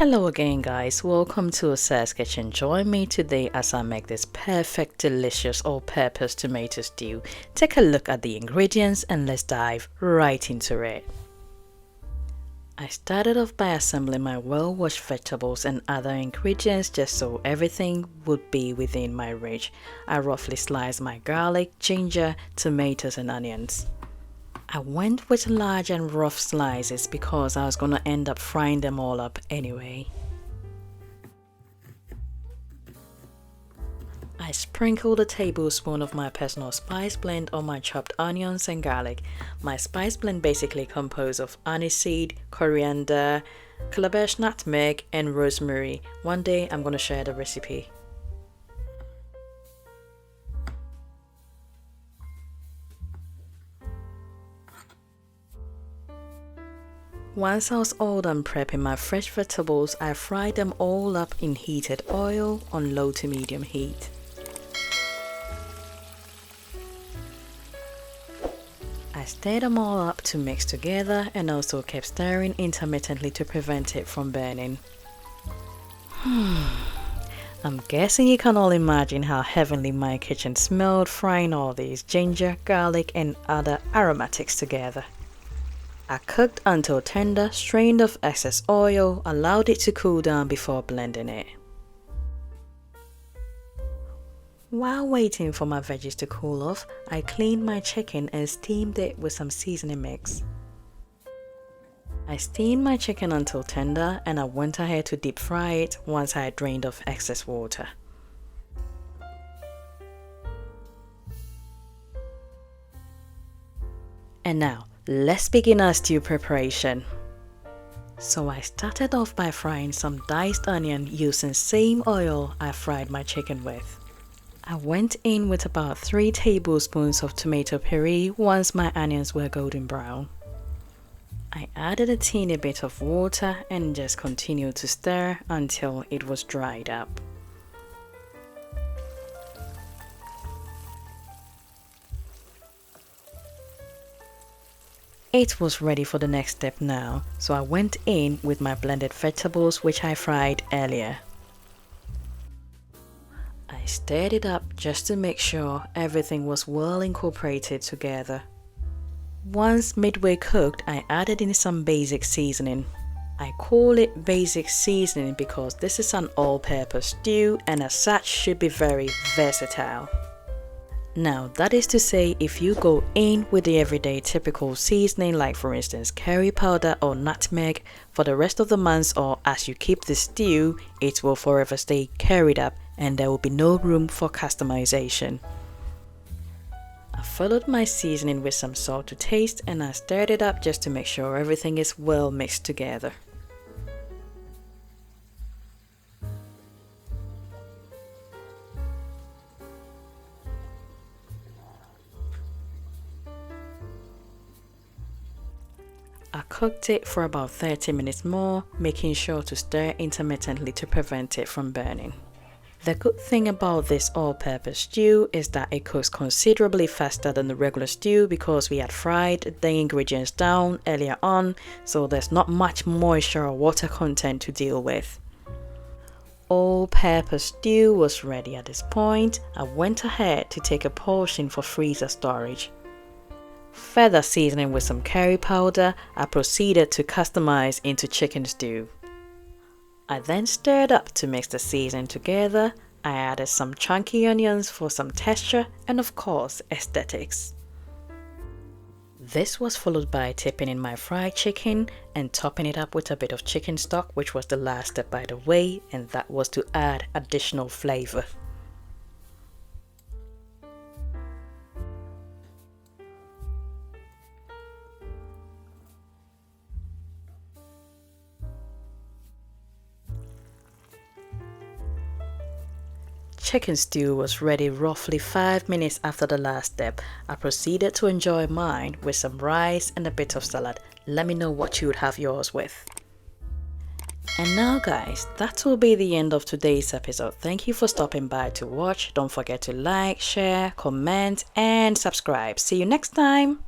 Hello again guys, welcome to Sarah's Kitchen. Join me today as I make this perfect delicious all-purpose tomato stew. Take a look at the ingredients and let's dive right into it. I started off by assembling my well-washed vegetables and other ingredients just so everything would be within my reach. I roughly sliced my garlic, ginger, tomatoes and onions. I went with large and rough slices because I was going to end up frying them all up anyway. I sprinkled a tablespoon of my personal spice blend on my chopped onions and garlic. My spice blend basically composed of aniseed, coriander, calabash nutmeg and rosemary. One day I'm going to share the recipe. Once I was all done prepping my fresh vegetables, I fried them all up in heated oil on low to medium heat. I stirred them all up to mix together and also kept stirring intermittently to prevent it from burning. I'm guessing you can all imagine how heavenly my kitchen smelled frying all these ginger, garlic and other aromatics together. I cooked until tender, strained off excess oil, allowed it to cool down before blending it. While waiting for my veggies to cool off, I cleaned my chicken and steamed it with some seasoning mix. I steamed my chicken until tender and I went ahead to deep fry it once I had drained off excess water. And now, let's begin our stew preparation. So I started off by frying some diced onion using same oil I fried my chicken with. I went in with about 3 tablespoons of tomato puree once my onions were golden brown. I added a teeny bit of water and just continued to stir until it was dried up. It was ready for the next step now, so I went in with my blended vegetables which I fried earlier. I stirred it up just to make sure everything was well incorporated together. Once midway cooked, I added in some basic seasoning. I call it basic seasoning because this is an all-purpose stew and as such should be very versatile. Now that is to say, if you go in with the everyday typical seasoning like for instance curry powder or nutmeg, for the rest of the months or as you keep the stew, it will forever stay curried up and there will be no room for customization. I followed my seasoning with some salt to taste and I stirred it up just to make sure everything is well mixed together. I cooked it for about 30 minutes more, making sure to stir intermittently to prevent it from burning. The good thing about this all-purpose stew is that it cooks considerably faster than the regular stew because we had fried the ingredients down earlier on, so there's not much moisture or water content to deal with. All-purpose stew was ready at this point. I went ahead to take a portion for freezer storage. Further seasoning with some curry powder, I proceeded to customize into chicken stew. I then stirred up to mix the seasoning together. I added some chunky onions for some texture and of course aesthetics. This was followed by tipping in my fried chicken and topping it up with a bit of chicken stock, which was the last step by the way, and that was to add additional flavor. Chicken stew was ready roughly 5 minutes after the last step. I proceeded to enjoy mine with some rice and a bit of salad. Let me know what you would have yours with. And now guys, that will be the end of today's episode. Thank you for stopping by to watch. Don't forget to like, share, comment and subscribe. See you next time.